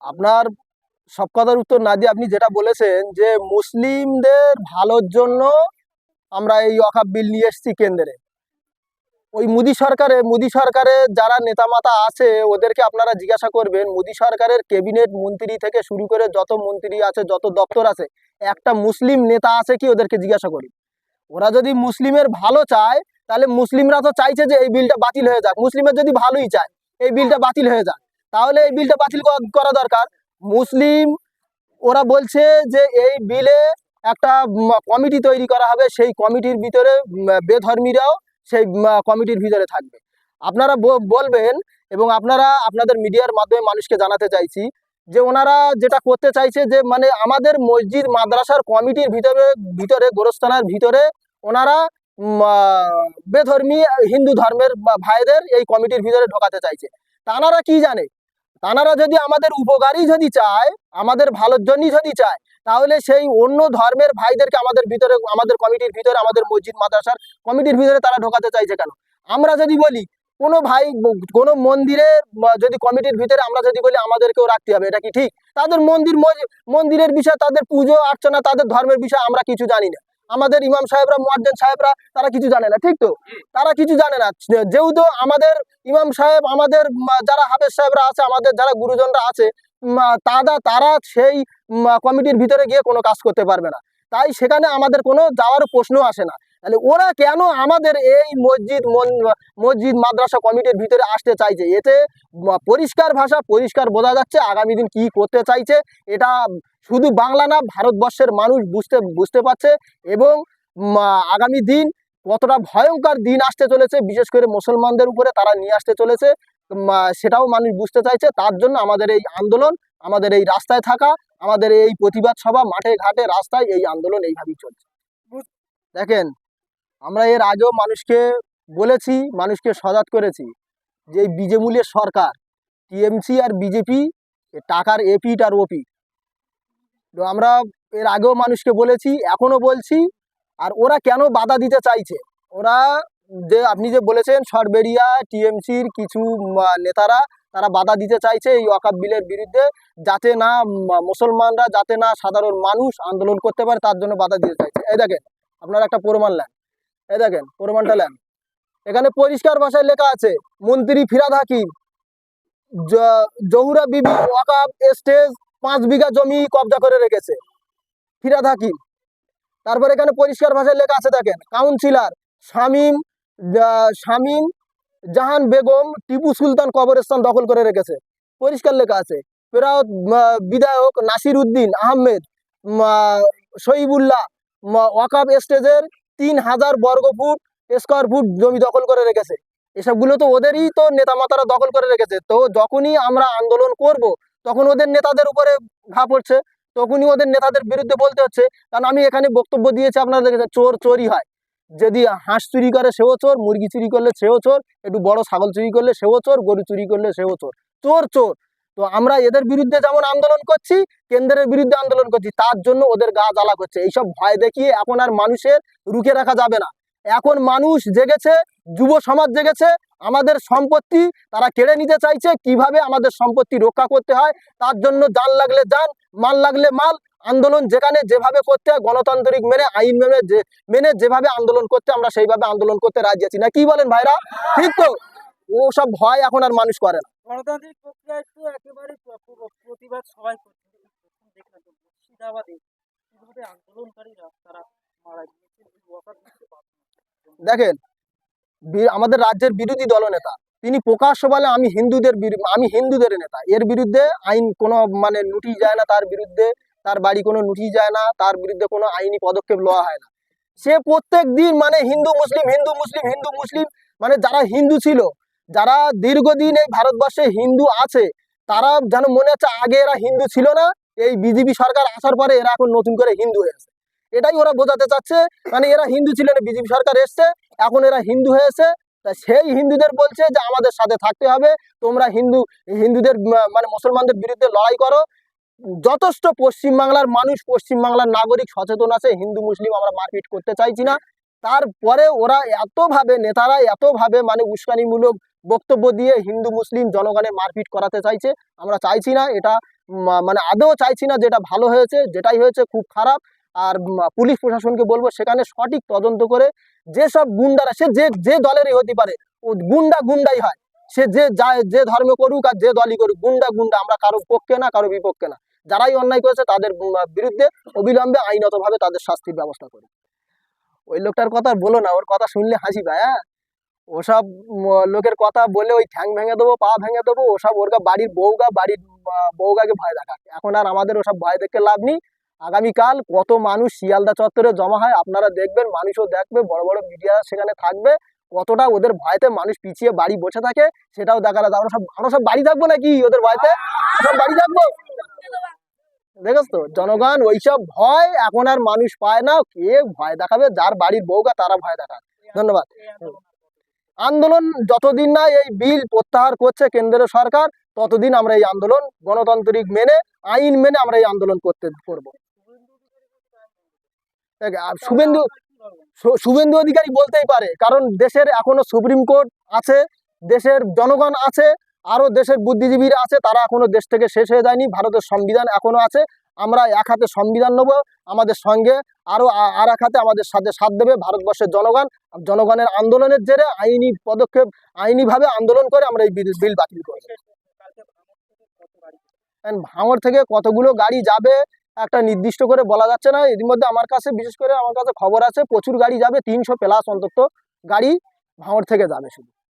আপনার সব কথার উত্তর না দিয়ে আপনি যেটা বলেছেন যে মুসলিমদের ভালোর জন্য আমরা এই ওয়াকফ বিল নিয়ে এসেছি কেন্দ্রে। ওই মোদী সরকারের যারা নেতামাতা আছে ওদেরকে আপনারা জিজ্ঞাসা করবেন, মোদী সরকারের ক্যাবিনেট মন্ত্রী থেকে শুরু করে যত মন্ত্রী আছে, যত দপ্তর আছে, একটা মুসলিম নেতা আছে কি? ওদেরকে জিজ্ঞাসা করি। ওরা যদি মুসলিমের ভালো চায় তাহলে মুসলিমরা তো চাইছে যে এই বিলটা বাতিল হয়ে যাক। মুসলিমের যদি ভালোই চায় এই বিলটা বাতিল হয়ে যাক, তাহলে এই বিলটা বাতিল করা দরকার। মুসলিম ওরা বলছে যে এই বিলে একটা কমিটি তৈরি করা হবে, সেই কমিটির ভিতরে বেধর্মীরাও সেই কমিটির ভিতরে থাকবে। আপনারা বলবেন, এবং আপনারা আপনাদের মিডিয়ার মাধ্যমে মানুষকে জানাতে চাইছি যে ওনারা যেটা করতে চাইছে যে মানে আমাদের মসজিদ মাদ্রাসার কমিটির ভিতরে ভিতরে গোরস্থানের ভিতরে ওনারা বেধর্মী হিন্দু ধর্মের ভাইদের এই কমিটির ভিতরে ঢোকাতে চাইছে। তানারা কি জানে? তানারা যদি আমাদের উপকারই যদি চায়, আমাদের ভালোর জন্যই যদি চায়, তাহলে সেই অন্য ধর্মের ভাইদেরকে আমাদের ভিতরে, আমাদের কমিটির ভিতরে, আমাদের মসজিদ মাদ্রাসার কমিটির ভিতরে তারা ঢোকাতে চাইছে কেন? আমরা যদি বলি কোনো ভাই কোনো মন্দিরে যদি কমিটির ভিতরে আমরা যদি বলি আমাদেরকেও রাখতে হবে, এটা কি ঠিক? তাদের মন্দিরের বিষয়, তাদের পুজো অর্চনা, তাদের ধর্মের বিষয় আমরা কিছু জানি না। আমাদের ইমাম সাহেবরা, মুয়াজ্জিন সাহেবরা তারা কিছু জানে না, ঠিক তো? তারা কিছু জানে না। যেহেতু আমাদের ইমাম সাহেব, আমাদের যারা হাফেজ সাহেবরা আছে, আমাদের যারা গুরুজনরা আছে, তারা সেই কমিটির ভিতরে গিয়ে কোনো কাজ করতে পারবে না। তাই সেখানে আমাদের কোনো যাওয়ার প্রশ্ন আসে না। তাহলে ওরা কেন আমাদের এই মসজিদ মাদ্রাসা কমিটির ভিতরে আসতে চাইছে? এতে পরিষ্কার ভাষা, পরিষ্কার বোঝা যাচ্ছে আগামী দিন কি করতে চাইছে। এটা শুধু বাংলা না, ভারতবর্ষের মানুষ বুঝতে পারছে। এবং আগামী দিন কতটা ভয়ঙ্কর দিন আসতে চলেছে, বিশেষ করে মুসলমানদের উপরে তারা নিয়ে আসতে চলেছে, সেটাও মানুষ বুঝতে চাইছে। তার জন্য আমাদের এই আন্দোলন, আমাদের এই রাস্তায় থাকা, আমাদের এই প্রতিবাদ সভা, মাঠে ঘাটে রাস্তায় এই আন্দোলন এইভাবেই চলছে। দেখেন, আমরা এর আগেও মানুষকে বলেছি, মানুষকে সজাগ করেছি যে এই বিজেমূলের সরকার, টিএমসি আর বিজেপি, টাকার এপিট আর ওপিট। তো আমরা এর আগেও মানুষকে বলেছি, এখনো বলছি। আর ওরা কেন বাধা দিতে চাইছে? ওরা যে আপনি যে বলেছেন সরবেরিয়া টিএমসির কিছু নেতারা তারা বাধা দিতে চাইছে এই ওয়াকফ বিলের বিরুদ্ধে, যাতে না মুসলমানরা, যাতে না সাধারণ মানুষ আন্দোলন করতে পারে, তার জন্য বাধা দিতে চাইছে। এই দেখেন, আপনারা একটা প্রমাণ নেন, এই দেখেন প্রমাণটা নেন। এখানে পরিষ্কার ভাষায় লেখা আছে, মন্ত্রী ফিরহাদ হাকিম জহুরা বিবি ওয়াকফ এস্টেট 5 বিঘা জমি কবজা করে রেখেছে, ফিরহাদ হাকিম। তারপর এখানে পরিষ্কার ভাষায় লেখা আছে, দেখেন, কাউন্সিলর শামীম জাহান বেগম টিপু সুলতান কবরস্থান দখল করে রেখেছে, পরিষ্কার লেখা আছে। ফেরাউত বিধায়ক নাসির উদ্দিন আহমেদ শহীবুল্লাহ ওয়াকফ এস্টেটের 3000 স্কোয়ার ফুট জমি দখল করে রেখেছে। এসবগুলো তো ওদেরই তো নেতা মাতারা দখল করে রেখেছে। তো যখনই আমরা আন্দোলন করব তখন ওদের নেতাদের উপরে ঘা পড়ছে, তখনই ওদের নেতাদের বিরুদ্ধে বলতে হচ্ছে। কারণ আমি এখানে বক্তব্য দিয়েছি, আপনারা দেখেছেন, চোর চোরই হয়। যদি হাঁস চুরি করে সেও চোর, মুরগি চুরি করলে সেও চোর, একটু বড় ছাগল চুরি করলে সেও চোর, গরু চুরি করলে সেও চোর, চোর চোর। তো আমরা এদের বিরুদ্ধে যেমন আন্দোলন করছি, কেন্দ্রের বিরুদ্ধে আন্দোলন করছি, তার জন্য ওদের গা জ্বালা করছে। এইসব ভয় দেখিয়ে এখন আর মানুষের রুখে রাখা যাবে না। এখন মানুষ জেগেছে, যুব সমাজ জেগেছে। আমাদের সম্পত্তি তারা কেড়ে নিতে চাইছে, কিভাবে আমাদের সম্পত্তি রক্ষা করতে হয় তার জন্য জান লাগলে জান, মাল লাগলে মাল, আন্দোলন যেখানে যেভাবে করতে হয় গণতান্ত্রিক মেনে, আইন মেনে যেভাবে আন্দোলন করতে, আমরা সেইভাবে আন্দোলন করতে রাজি আছি। না কি বলেন ভাইরা? ঠিক তো? ও সব ভয় এখন আর মানুষ করে না। গণতান্ত্রিক প্রক্রিয়ায় তো একেবারে প্রতিবাদ সবাই করছে। দেখলাম তো মুর্শিদাবাদে কিভাবে আন্দোলনকারীরা তারা মারা গিয়েছে। দেখেন, আমাদের রাজ্যের বিরোধী দলনেতা তিনি প্রকাশ্য বলে আমি হিন্দুদের নেতা, এর বিরুদ্ধে আইন কোনো মানে নোটিশ যায় না, তার বিরুদ্ধে তার বাড়ি কোনো নোটিশ যায় না, তার বিরুদ্ধে কোনো আইনি পদক্ষেপ নেওয়া হয় না। সে প্রত্যেক দিন মানে হিন্দু মুসলিম হিন্দু মুসলিম হিন্দু মুসলিম, মানে যারা হিন্দু ছিল, যারা দীর্ঘদিন এই ভারতবর্ষে হিন্দু আছে, তারা যেন মনে হচ্ছে আগে এরা হিন্দু ছিল না, এই বিজেপি সরকার আসার পরে এরা এখন নতুন করে হিন্দু হয়েছে। এটাই ওরা বোঝাতে চাচ্ছে, মানে এরা হিন্দু ছিল না, বিজেপি সরকার এসছে, এখন এরা হিন্দু হয়েছে। তা সেই হিন্দুদের বলছে যে আমাদের সাথে থাকতে হবে, তোমরা হিন্দুদের মানে মুসলমানদের বিরুদ্ধে লড়াই করো। যথেষ্ট পশ্চিমবাংলার মানুষ, পশ্চিমবাংলার নাগরিক সচেতন আছে, হিন্দু মুসলিম আমরা মারপিট করতে চাইছি না। তারপরে ওরা এতভাবে, নেতারা এতভাবে মানে উস্কানিমূলক বক্তব্য দিয়ে হিন্দু মুসলিম জনগণের মারপিট করাতে চাইছে। আমরা চাইছি না এটা, মানে আদৌ চাইছি না। যেটা ভালো হয়েছে, যেটাই হয়েছে খুব খারাপ। আর পুলিশ প্রশাসনকে বলবো সেখানে সঠিক তদন্ত করে যেসব গুন্ডারা, সে যে যে দলেরই হতে পারে, ও গুন্ডাই হয়। সে যে ধর্ম করুক আর যে দলই করুক, গুন্ডা। আমরা কারো পক্ষে না, কারো বিপক্ষে না। যারাই অন্যায় করেছে তাদের বিরুদ্ধে অবিলম্বে আইনতভাবে তাদের শাস্তির ব্যবস্থা করি। ওই লোকটার কথা বলো না, ওর কথা শুনলে হাসি পায়। হ্যাঁ, ওসব লোকের কথা বলে ওই ঠ্যাং ভেঙে দেবো, পা ভেঙে দেবো। ওসব ওর বাড়ির বউগাকে ভয় দেখায়। এখন আর আমাদের ওসব ভয় দেখে লাভ নেই। আগামীকাল কত মানুষ শিয়ালদা চত্বরে জমা হয় আপনারা দেখবেন, মানুষও দেখবে, বড় বড় মিডিয়া সেখানে থাকবে। কতটা ওদের ভয়তে মানুষ পিছিয়ে বাড়ি বসে থাকে সেটাও দেখার আছে। আমরা সব বাড়ি থাকবো নাকি ওদের ভয়তে? সব বাড়ি থাকবো? দেখেছ তো, জনগণ ওইসব ভয় এখন আর মানুষ পায় না। কে ভয় দেখাবে? যার বাড়ির বউগা তারা ভয় দেখায়। ধন্যবাদ। এই আন্দোলন আন্দোলন যতদিন না এই বিল প্রত্যাহার করছে কেন্দ্রের সরকার, ততদিন আমরা এই আন্দোলন গণতান্ত্রিক মেনে, আইন মেনে আমরা এই আন্দোলন করব। আর শুভেন্দু অধিকারী বলতেই পারে, কারণ দেশের এখনো সুপ্রিম কোর্ট আছে, দেশের জনগণ আছে, আরো দেশের বুদ্ধিজীবীরা আছে, তারা এখনো দেশ থেকে শেষ হয়ে যায়নি। ভারতের সংবিধান এখনো আছে। আমরা এক হাতে সংবিধান নেব, আমাদের সঙ্গে আরো আর এক হাতে আমাদের সাথে সাথ দেবে ভারতবর্ষের জনগণ। জনগণের আন্দোলনের জেরে আইনি পদক্ষেপ, আইনিভাবে আন্দোলন করে আমরা এই বিল বাতিল করব। ভাঙড় থেকে কতগুলো গাড়ি যাবে একটা নির্দিষ্ট করে বলা যাচ্ছে না। এর মধ্যে আমার কাছে, বিশেষ করে আমার কাছে খবর আছে, প্রচুর গাড়ি যাবে, 300+ অন্তত গাড়ি ভাঙড় থেকে যাবে শুধু।